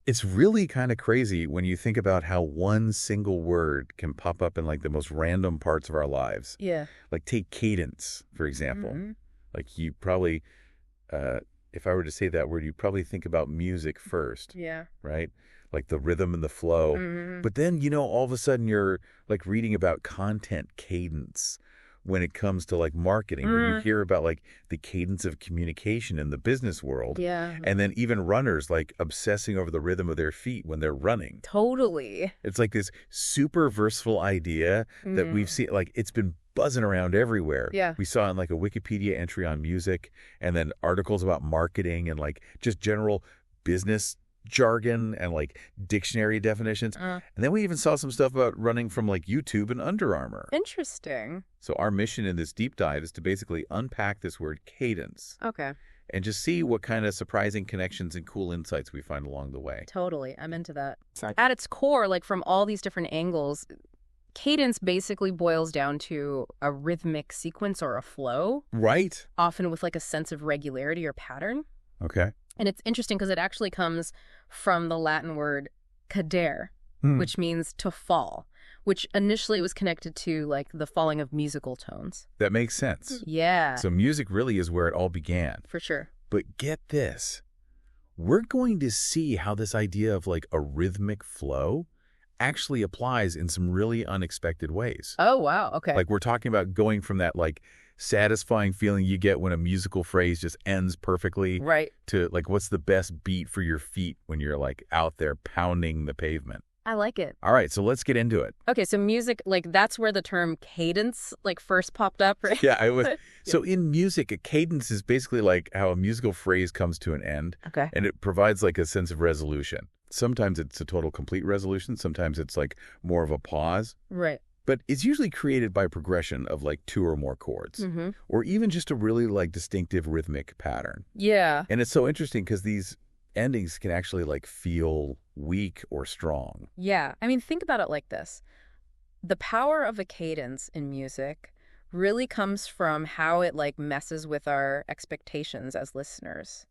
It's really kind of crazy when you think about how one single word can pop up in like the most random parts of our lives. Yeah. Like take cadence, for example. Mm-hmm. Like you probably, if I were to say that word, you'd probably think about music first, Yeah. right? Like the rhythm and the flow. Mm-hmm. But then, all of a sudden you're like reading about content cadence when it comes to like marketing, where you hear about like the cadence of communication in the business world. Yeah. And then even runners like obsessing over the rhythm of their feet when they're running. Totally. It's like this super versatile idea that we've seen, like it's been buzzing around everywhere. Yeah. We saw in like a Wikipedia entry on music, and then articles about marketing and like just general business jargon and like dictionary definitions. And then we even saw some stuff about running from like YouTube and Under Armour. Interesting. So our mission in this deep dive is to basically unpack this word cadence Okay. and just see what kind of surprising connections and cool insights we find along the way. Totally. I'm into that. At its core, like from all these different angles, cadence basically boils down to a rhythmic sequence or a flow, Right. often with like a sense of regularity or pattern. Okay. And it's interesting because it actually comes from the Latin word cadere, which means to fall, which initially was connected to like the falling of musical tones. That makes sense. Yeah, So music really is where it all began. for sure. But get this. We're going to see how this idea of like a rhythmic flow actually applies in some really unexpected ways. Oh, wow. Okay. Like we're talking about going from that like satisfying feeling you get when a musical phrase just ends perfectly right. to like what's the best beat for your feet when you're like out there pounding the pavement. I like it. All right, so let's get into it. Okay, so music, like that's where the term cadence like first popped up, right? Yeah, I was. So in music, a cadence is basically like how a musical phrase comes to an end, Okay. and it provides like a sense of resolution. Sometimes it's a total complete resolution. Sometimes it's like more of a pause. Right. But it's usually created by progression of like two or more chords, or even just a really like distinctive rhythmic pattern. Yeah. And it's so interesting because these endings can actually like feel weak or strong. Yeah. I mean, think about it like this. The power of a cadence in music really comes from how it like messes with our expectations as listeners.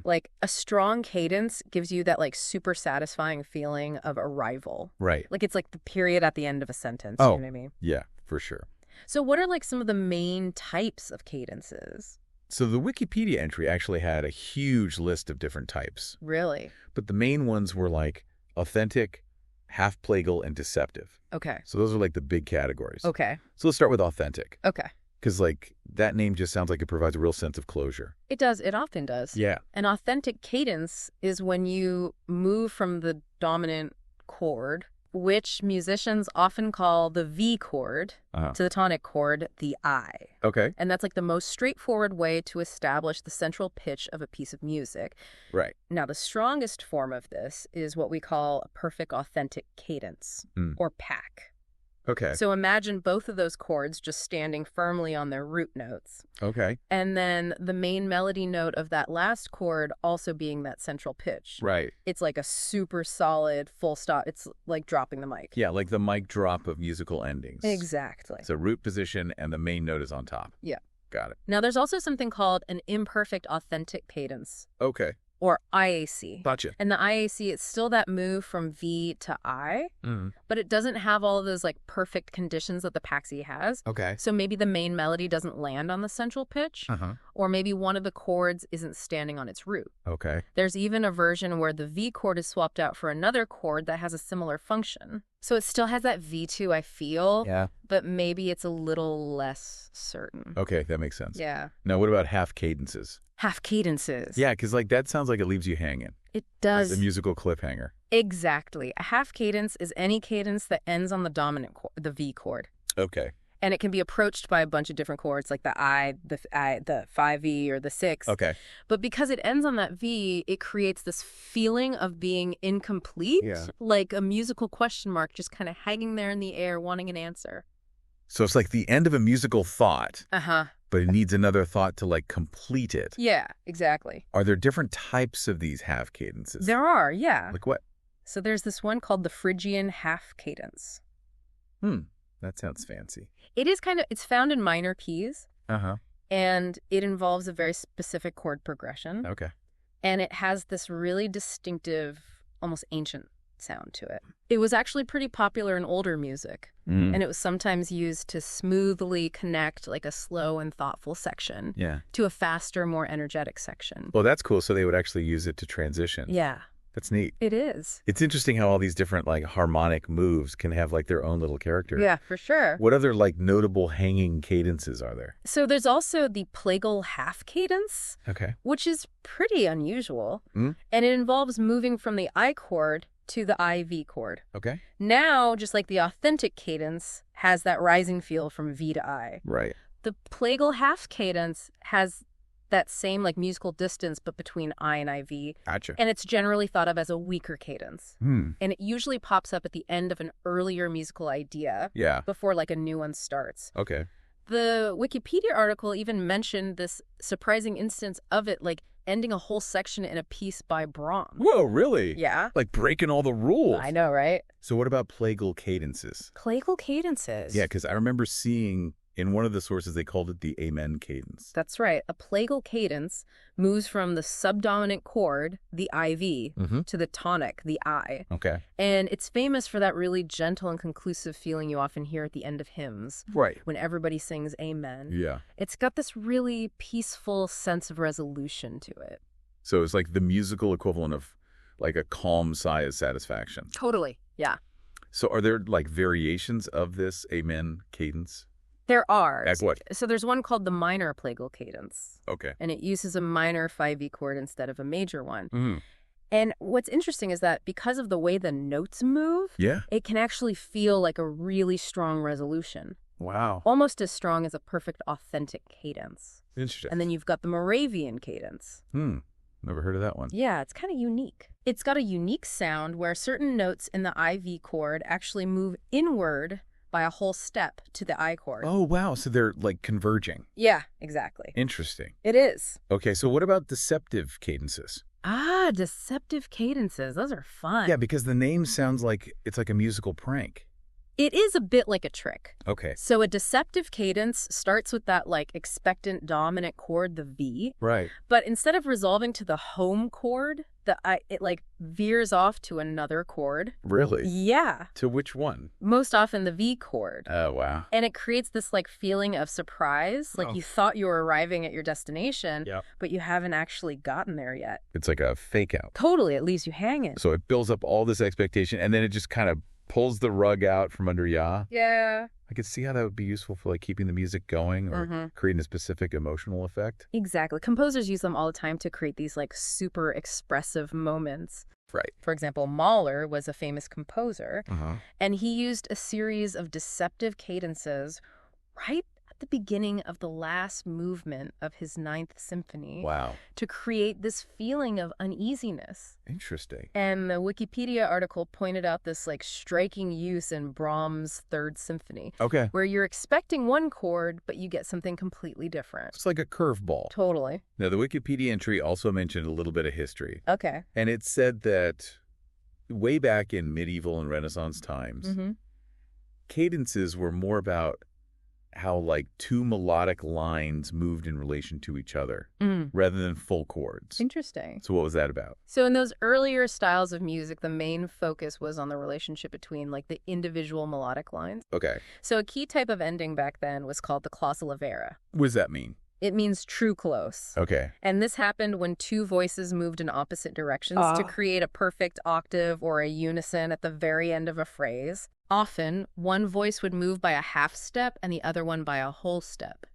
Like a strong cadence gives you that like super satisfying feeling of arrival. Right. Like it's like the period at the end of a sentence. Oh, You know what I mean? yeah, for sure. So what are like some of the main types of cadences? So the Wikipedia entry actually had a huge list of different types, Really? but the main ones were like authentic, half-plagal, and deceptive. Okay. So those are like the big categories. Okay. So let's start with authentic, Okay. because like that name just sounds like it provides a real sense of closure. It does. It often does. Yeah. An authentic cadence is when you move from the dominant chord, which musicians often call the V chord, to the tonic chord, the I. Okay. And that's like the most straightforward way to establish the central pitch of a piece of music. Right. Now, the strongest form of this is what we call a perfect authentic cadence, or PAC. Okay. So imagine both of those chords just standing firmly on their root notes. Okay. And then the main melody note of that last chord also being that central pitch. Right. It's like a super solid full stop. It's like dropping the mic. Yeah, like the mic drop of musical endings. Exactly. So root position and the main note is on top. Yeah. Got it. Now, there's also something called an imperfect authentic cadence, Okay. or IAC. Gotcha. And the IAC, it's still that move from V to I, but it doesn't have all of those like perfect conditions that the Paxi has. Okay. So maybe the main melody doesn't land on the central pitch, or maybe one of the chords isn't standing on its root. Okay. There's even a version where the V chord is swapped out for another chord that has a similar function. So it still has that V2, I feel, Yeah. but maybe it's a little less certain. Okay, that makes sense. Yeah. Now, what about half cadences? Half cadences. Yeah, because like that sounds like it leaves you hanging. It Like does. the musical cliffhanger. Exactly. A half cadence is any cadence that ends on the dominant chord, the V chord. Okay. And it can be approached by a bunch of different chords, like the 5V or the 6. Okay. But because it ends on that V, it creates this feeling of being incomplete, like a musical question mark just kind of hanging there in the air, wanting an answer. So it's like the end of a musical thought, Uh-huh. but it needs another thought to like complete it. Yeah, exactly. Are there different types of these half cadences? There are, yeah. Like what? So there's this one called the Phrygian half cadence. That sounds fancy. It is it's found in minor keys, Uh-huh. and it involves a very specific chord progression. Okay. And it has this really distinctive almost ancient sound to it. It was actually pretty popular in older music, and it was sometimes used to smoothly connect like a slow and thoughtful section to a faster, more energetic section. Well, that's cool. So they would actually use it to transition. Yeah. That's neat. It is. It's interesting how all these different like harmonic moves can have like their own little character. Yeah, for sure. What other like notable hanging cadences are there? So there's also the plagal half cadence, which is pretty unusual, and it involves moving from the I chord to the IV chord. Okay. Now, just like the authentic cadence has that rising feel from V to I. Right. The plagal half cadence has that same like musical distance, but between I and IV. Gotcha. And it's generally thought of as a weaker cadence. And it usually pops up at the end of an earlier musical idea before like a new one starts. Okay. The Wikipedia article even mentioned this surprising instance of it, like ending a whole section in a piece by Brahms. Whoa, really? Yeah. Like breaking all the rules. I know, right? So what about plagal cadences? Plagal cadences. Yeah, because I remember seeing in one of the sources they called it the amen cadence. That's right. A plagal cadence moves from the subdominant chord, the IV, to the tonic, the I. Okay. And it's famous for that really gentle and conclusive feeling you often hear at the end of hymns. Right. When everybody sings amen. Yeah. It's got this really peaceful sense of resolution to it. So it's like the musical equivalent of like a calm sigh of satisfaction. Totally. Yeah. So are there like variations of this amen cadence? There are. Like what? So there's one called the minor plagal cadence. Okay. And it uses a minor 5E chord instead of a major one. And what's interesting is that because of the way the notes move, it can actually feel like a really strong resolution. Wow. Almost as strong as a perfect authentic cadence. Interesting. And then you've got the Moravian cadence. Never heard of that one. Yeah, it's kind of unique. It's got a unique sound where certain notes in the IV chord actually move inward by a whole step to the I chord. Oh, wow. So they're like converging. Yeah, exactly. Interesting. It is. Okay, so what about deceptive cadences? Ah, deceptive cadences. Those are fun. Yeah, because the name sounds like it's like a musical prank. It is a bit like a trick. Okay. So a deceptive cadence starts with that like expectant dominant chord, the V. Right. But instead of resolving to the home chord, it like veers off to another chord. Really? Yeah. To which one? Most often the V chord. Oh, wow. And it creates this like feeling of surprise, like you thought you were arriving at your destination, but you haven't actually gotten there yet. It's like a fake out. Totally. It leaves you hanging. So it builds up all this expectation and then it just kind of pulls the rug out from under ya. Yeah. I could see how that would be useful for like keeping the music going or creating a specific emotional effect. Exactly. Composers use them all the time to create these like super expressive moments. Right. For example, Mahler was a famous composer, and he used a series of deceptive cadences right at the beginning of the last movement of his Ninth Symphony. Wow. To create this feeling of uneasiness. Interesting. And the Wikipedia article pointed out this like striking use in Brahms' Third Symphony. Okay. Where you're expecting one chord, but you get something completely different. It's like a curveball. Totally. Now, the Wikipedia entry also mentioned a little bit of history. Okay. And it said that way back in medieval and Renaissance times, cadences were more about how like two melodic lines moved in relation to each other rather than full chords. Interesting. So what was that about? So in those earlier styles of music, the main focus was on the relationship between like the individual melodic lines. Okay. So a key type of ending back then was called the clausola vera. What does that mean? It means true close. Okay. And this happened when two voices moved in opposite directions to create a perfect octave or a unison at the very end of a phrase. Often, one voice would move by a half step and the other one by a whole step.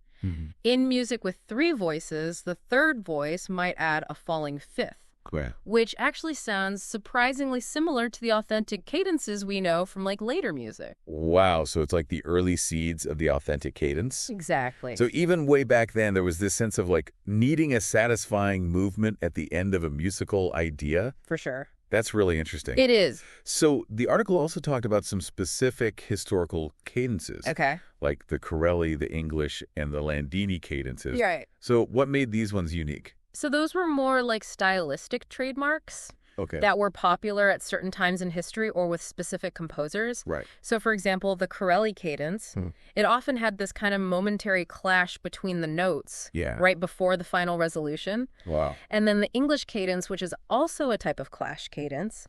In music with three voices, the third voice might add a falling fifth, which actually sounds surprisingly similar to the authentic cadences we know from like later music. Wow, so it's like the early seeds of the authentic cadence? Exactly. So even way back then, there was this sense of like needing a satisfying movement at the end of a musical idea? For sure. That's really interesting. It is. So the article also talked about some specific historical cadences. Okay. Like the Corelli, the English, and the Landini cadences. Right. So what made these ones unique? So those were more like stylistic trademarks. that were popular at certain times in history or with specific composers. Right. So, for example, the Corelli cadence, it often had this kind of momentary clash between the notes right before the final resolution. Wow. And then the English cadence, which is also a type of clash cadence,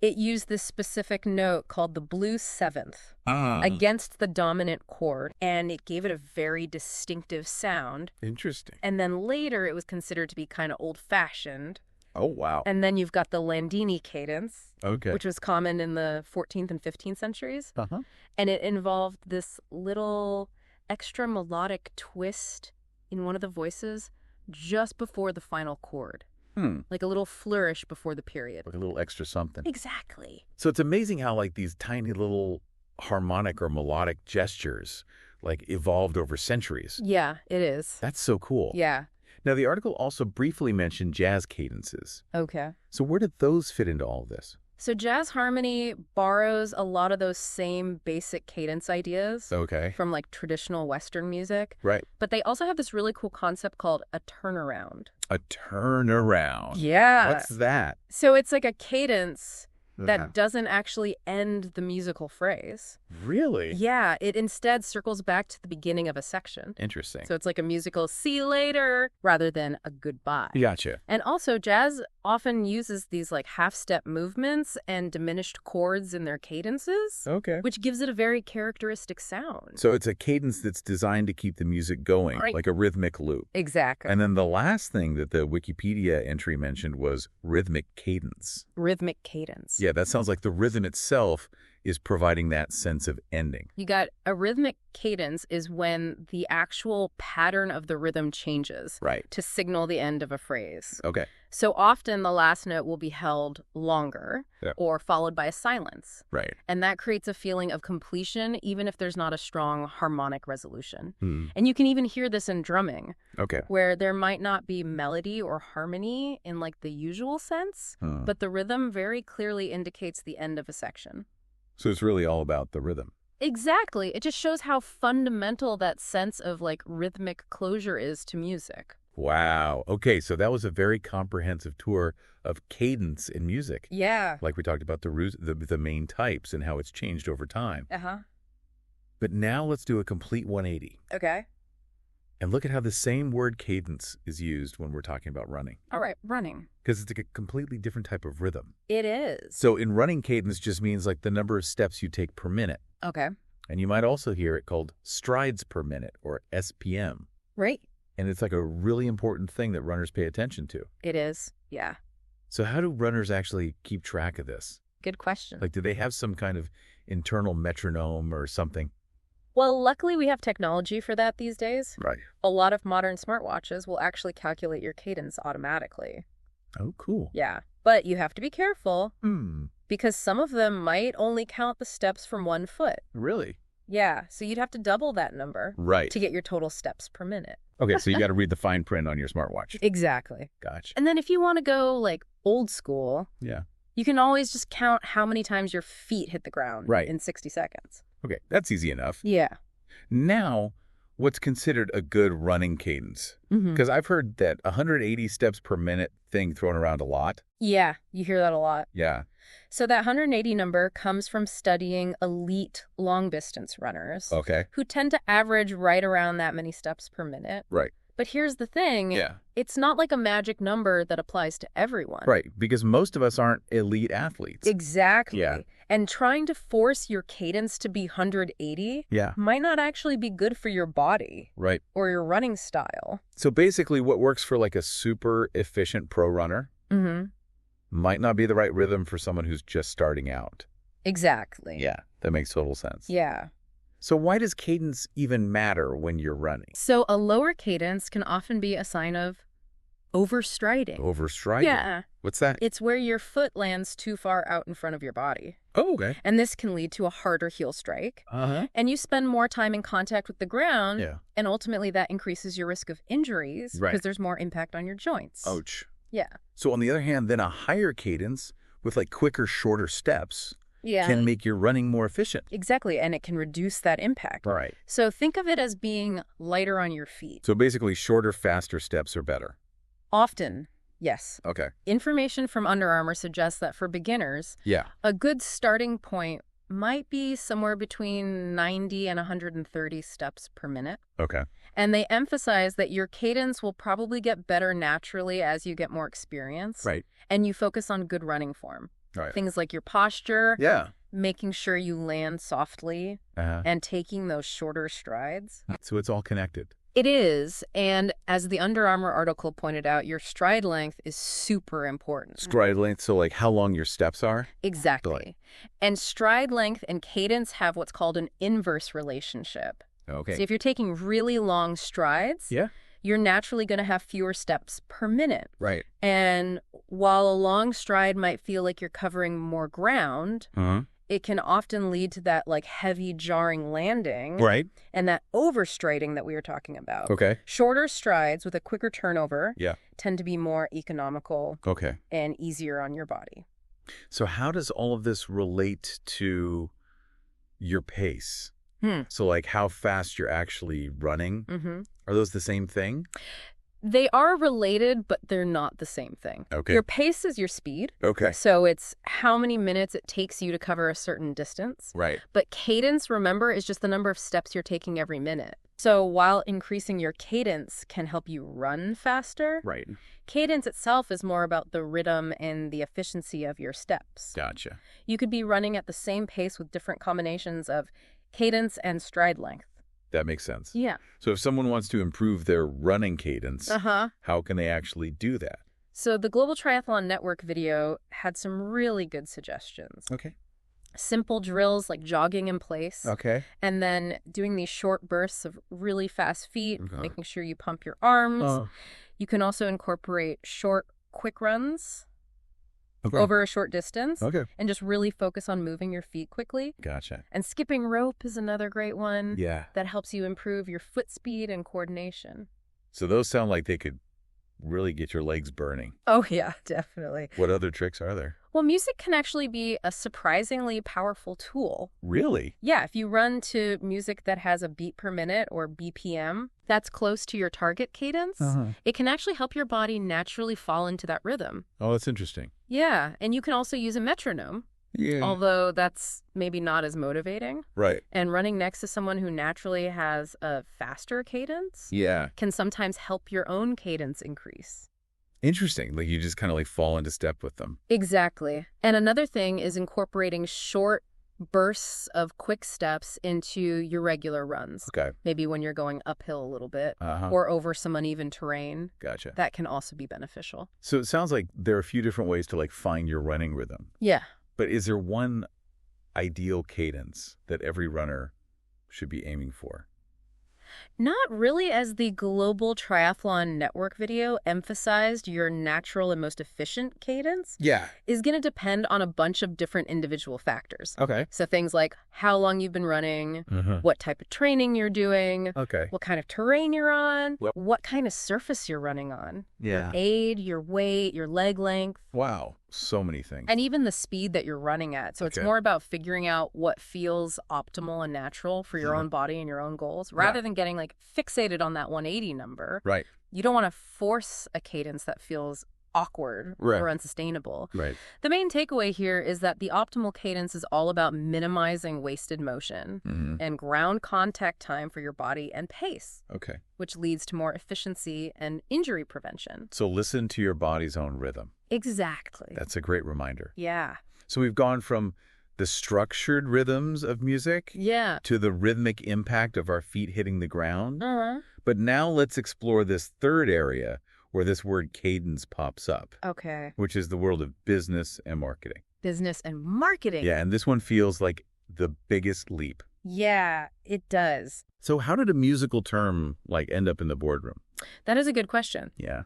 it used this specific note called the blue seventh against the dominant chord, and it gave it a very distinctive sound. Interesting. And then later it was considered to be kind of old-fashioned. Oh, wow. And then you've got the Landini cadence, Okay. which was common in the 14th and 15th centuries. And it involved this little extra melodic twist in one of the voices just before the final chord. Like a little flourish before the period. Like a little extra something. Exactly. So it's amazing how like these tiny little harmonic or melodic gestures like evolved over centuries. Yeah, it is. That's so cool. Yeah. Now, the article also briefly mentioned jazz cadences. Okay. So where did those fit into all of this? So jazz harmony borrows a lot of those same basic cadence ideas from like traditional Western music. Right. But they also have this really cool concept called a turnaround. A turnaround. Yeah. What's that? So it's like a cadence that doesn't actually end the musical phrase. Really? Yeah, it instead circles back to the beginning of a section. Interesting. So it's like a musical see you later rather than a goodbye. Gotcha. And also jazz often uses these like half-step movements and diminished chords in their cadences, which gives it a very characteristic sound. So it's a cadence that's designed to keep the music going, like a rhythmic loop. Exactly. And then the last thing that the Wikipedia entry mentioned was rhythmic cadence. Rhythmic cadence. Yeah, that sounds like the rhythm itself is providing that sense of ending. You got a rhythmic cadence is when the actual pattern of the rhythm changes to signal the end of a phrase. Okay. So often the last note will be held longer or followed by a silence. Right. And that creates a feeling of completion even if there's not a strong harmonic resolution. And you can even hear this in drumming. Where there might not be melody or harmony in like the usual sense, but the rhythm very clearly indicates the end of a section. So it's really all about the rhythm. Exactly. It just shows how fundamental that sense of like rhythmic closure is to music. Wow. Okay, so that was a very comprehensive tour of cadence in music. Yeah. Like we talked about the main types and how it's changed over time. But now let's do a complete 180. Okay. And look at how the same word cadence is used when we're talking about running. All right, running. Because it's like a completely different type of rhythm. It is. So in running, cadence just means like the number of steps you take per minute. Okay. And you might also hear it called strides per minute, or SPM. Right. And it's like a really important thing that runners pay attention to. It is, yeah. So how do runners actually keep track of this? Good question. Like, do they have some kind of internal metronome or something? Well, luckily we have technology for that these days. Right. A lot of modern smartwatches will actually calculate your cadence automatically. Oh, cool. Yeah. But you have to be careful because some of them might only count the steps from one foot. Really? Yeah. So you'd have to double that number to get your total steps per minute. Okay, so you got to read the fine print on your smartwatch. Exactly. Gotcha. And then if you want to go like old school, you can always just count how many times your feet hit the ground in 60 seconds. Okay, that's easy enough. Yeah. Now, what's considered a good running cadence? Because I've heard that 180 steps per minute thing thrown around a lot. Yeah, you hear that a lot. Yeah. So that 180 number comes from studying elite long-distance runners who tend to average right around that many steps per minute. Right. But here's the thing. It's not like a magic number that applies to everyone. Right, because most of us aren't elite athletes. Exactly. Yeah. And trying to force your cadence to be 180 might not actually be good for your body. Right. Or your running style. So basically what works for like a super efficient pro runner might not be the right rhythm for someone who's just starting out. Exactly. Yeah, that makes total sense. Yeah. So why does cadence even matter when you're running? So a lower cadence can often be a sign of overstriding. Overstriding? Yeah. What's that? It's where your foot lands too far out in front of your body. Oh, okay. And this can lead to a harder heel strike. And you spend more time in contact with the ground. Yeah. And ultimately that increases your risk of injuries because there's more impact on your joints. Ouch. Yeah. So on the other hand, then a higher cadence with like quicker, shorter steps can make your running more efficient. Exactly. And it can reduce that impact. Right. So think of it as being lighter on your feet. So basically shorter, faster steps are better. Often, Yes. Okay. Information from Under Armour suggests that for beginners, Yeah. a good starting point might be somewhere between 90 and 130 steps per minute. Okay. And they emphasize that your cadence will probably get better naturally as you get more experience. Right. And you focus on good running form. Right. Things like your posture, Yeah. making sure you land softly, and taking those shorter strides. So it's all connected. It is, and as the Under Armour article pointed out, your stride length is super important. Stride length, so like how long your steps are? Exactly. And stride length and cadence have what's called an inverse relationship. Okay. So if you're taking really long strides, you're naturally going to have fewer steps per minute. Right. And while a long stride might feel like you're covering more ground, it can often lead to that like heavy jarring landing. Right. And that overstriding that we were talking about. Okay. Shorter strides with a quicker turnover Yeah. tend to be more economical Okay. and easier on your body. So how does all of this relate to your pace? So like how fast you're actually running? Are those the same thing? They are related, but they're not the same thing. Okay. Your pace is your speed. Okay. So it's how many minutes it takes you to cover a certain distance. Right. But cadence, remember, is just the number of steps you're taking every minute. So while increasing your cadence can help you run faster, Right. cadence itself is more about the rhythm and the efficiency of your steps. Gotcha. You could be running at the same pace with different combinations of cadence and stride length. That makes sense. Yeah. So if someone wants to improve their running cadence, how can they actually do that? So the Global Triathlon Network video had some really good suggestions. Okay. Simple drills like jogging in place. Okay. And then doing these short bursts of really fast feet, making sure you pump your arms. You can also incorporate short, quick runs over a short distance. And just really focus on moving your feet quickly. Gotcha. And skipping rope is another great one. Yeah. That helps you improve your foot speed and coordination. So those sound like they could really get your legs burning. Oh, yeah, definitely. What other tricks are there? Well, music can actually be a surprisingly powerful tool. Really? Yeah, if you run to music that has a beat per minute or BPM that's close to your target cadence, it can actually help your body naturally fall into that rhythm. Oh, that's interesting. Yeah, and you can also use a metronome. Yeah. Although that's maybe not as motivating. Right. And running next to someone who naturally has a faster cadence can sometimes help your own cadence increase. Interesting. Like you just kind of like fall into step with them. Exactly. And another thing is incorporating short bursts of quick steps into your regular runs. Okay. Maybe when you're going uphill a little bit or over some uneven terrain. Gotcha. That can also be beneficial. So it sounds like there are a few different ways to like find your running rhythm. Yeah. But is there one ideal cadence that every runner should be aiming for? Not really, as the Global Triathlon Network video emphasized, your natural and most efficient cadence is going to depend on a bunch of different individual factors. Okay. So things like how long you've been running, what type of training you're doing, what kind of terrain you're on, what kind of surface you're running on, your aid, your weight, your leg length. Wow. So many things. And even the speed that you're running at. So it's more about figuring out what feels optimal and natural for your own body and your own goals, rather than getting like fixated on that 180 number. Right. You don't want to force a cadence that feels awkward or unsustainable. Right. The main takeaway here is that the optimal cadence is all about minimizing wasted motion and ground contact time for your body and pace. Okay. Which leads to more efficiency and injury prevention. So listen to your body's own rhythm. Exactly. That's a great reminder. Yeah. So we've gone from the structured rhythms of music to the rhythmic impact of our feet hitting the ground. But now let's explore this third area where this word cadence pops up. Okay. Which is the world of business and marketing. Business and marketing. Yeah, and this one feels like the biggest leap. Yeah, it does. So how did a musical term like end up in the boardroom? That is a good question. Yeah.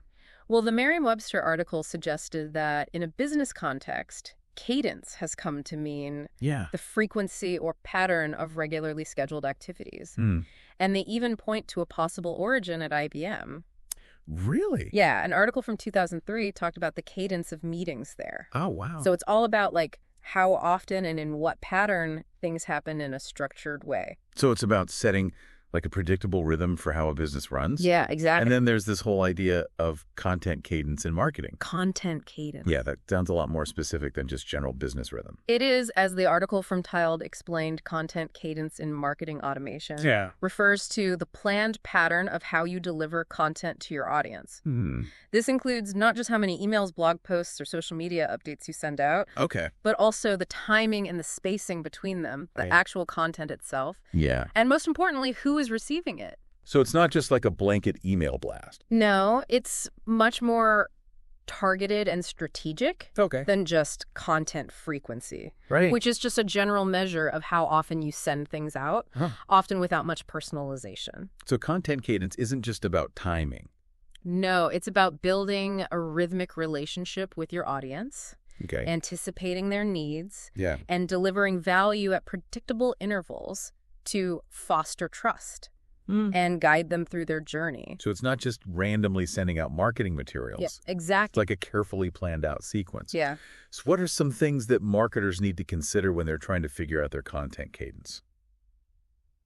Well, the Merriam-Webster article suggested that in a business context, cadence has come to mean the frequency or pattern of regularly scheduled activities. And they even point to a possible origin at IBM. Really? Yeah, an article from 2003 talked about the cadence of meetings there. Oh, wow. So it's all about like how often and in what pattern things happen in a structured way. So it's about setting Like a predictable rhythm for how a business runs. Yeah, exactly. And then there's this whole idea of content cadence in marketing. Content cadence. Yeah, that sounds a lot more specific than just general business rhythm. It is, as the article from Tiled explained, content cadence in marketing automation refers to the planned pattern of how you deliver content to your audience. This includes not just how many emails, blog posts, or social media updates you send out, but also the timing and the spacing between them, the actual content itself. Yeah. And most importantly, who is receiving it. So it's not just like a blanket email blast. No, it's much more targeted and strategic than just content frequency, which is just a general measure of how often you send things out, often without much personalization. So content cadence isn't just about timing. No, it's about building a rhythmic relationship with your audience, anticipating their needs, and delivering value at predictable intervals to foster trust and guide them through their journey. So it's not just randomly sending out marketing materials. Yeah, exactly. It's like a carefully planned out sequence. Yeah. So what are some things that marketers need to consider when they're trying to figure out their content cadence?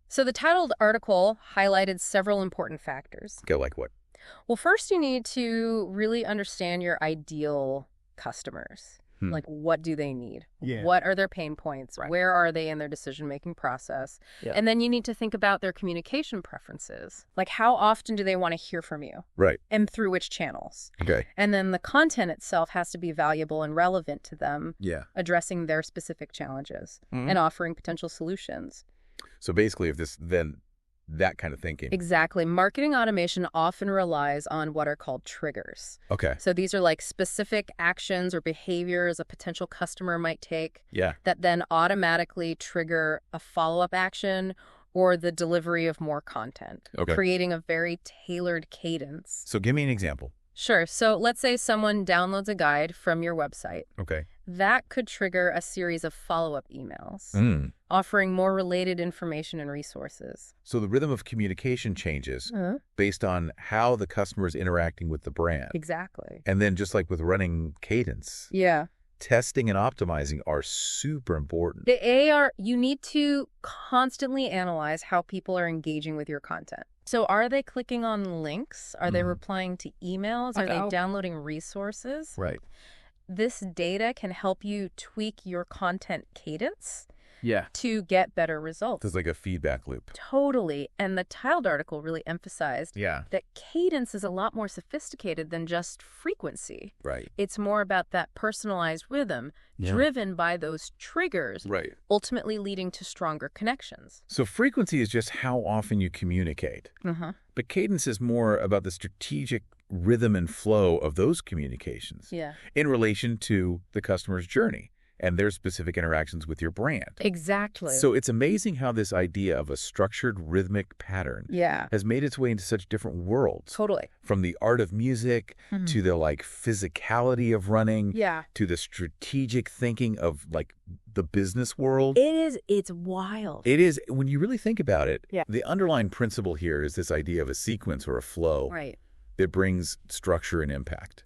So the titled article highlighted several important factors. Okay, like what? Well, first you need to really understand your ideal customers. Like, what do they need? What are their pain points? Where are they in their decision-making process? And then you need to think about their communication preferences. Like, how often do they want to hear from you? And through which channels? And then the content itself has to be valuable and relevant to them, addressing their specific challenges and offering potential solutions. So basically, if this then that kind of thinking. Exactly. Marketing automation often relies on what are called triggers. So these are like specific actions or behaviors a potential customer might take that then automatically trigger a follow-up action or the delivery of more content, creating a very tailored cadence. So give me an example. Sure. So let's say someone downloads a guide from your website. That could trigger a series of follow-up emails, offering more related information and resources. So the rhythm of communication changes based on how the customer is interacting with the brand. Exactly. And then just like with running cadence. Testing and optimizing are super important. You need to constantly analyze how people are engaging with your content. So are they clicking on links? Are they replying to emails? Are they downloading resources? This data can help you tweak your content cadence to get better results. It's like a feedback loop. Totally. And the Tiled article really emphasized that cadence is a lot more sophisticated than just frequency. It's more about that personalized rhythm driven by those triggers, ultimately leading to stronger connections. So frequency is just how often you communicate. But cadence is more about the strategic rhythm and flow of those communications in relation to the customer's journey and their specific interactions with your brand. Exactly. So it's amazing how this idea of a structured rhythmic pattern has made its way into such different worlds. Totally. From the art of music to the like physicality of running to the strategic thinking of like the business world. It's wild. It is. When you really think about it, the underlying principle here is this idea of a sequence or a flow that brings structure and impact.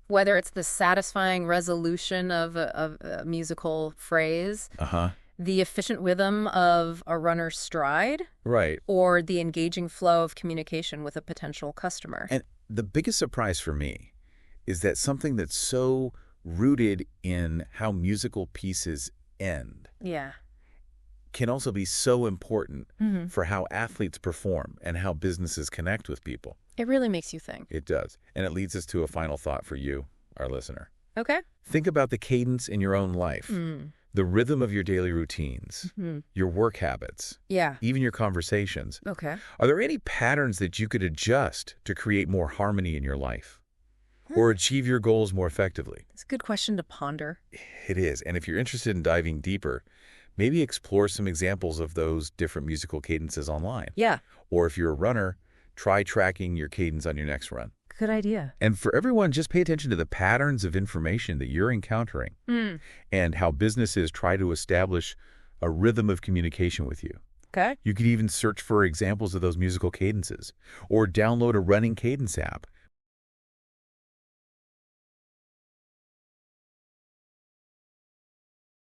Whether it's the satisfying resolution of a musical phrase, the efficient rhythm of a runner's stride, or the engaging flow of communication with a potential customer. And the biggest surprise for me is that something that's so rooted in how musical pieces end can also be so important for how athletes perform and how businesses connect with people. It really makes you think. It does. And it leads us to a final thought for you, our listener. Okay. Think about the cadence in your own life, the rhythm of your daily routines, your work habits, even your conversations. Are there any patterns that you could adjust to create more harmony in your life or achieve your goals more effectively? It's a good question to ponder. It is. And if you're interested in diving deeper, maybe explore some examples of those different musical cadences online. Or if you're a runner, try tracking your cadence on your next run. Good idea. And for everyone, just pay attention to the patterns of information that you're encountering and how businesses try to establish a rhythm of communication with you. You could even search for examples of those musical cadences or download a running cadence app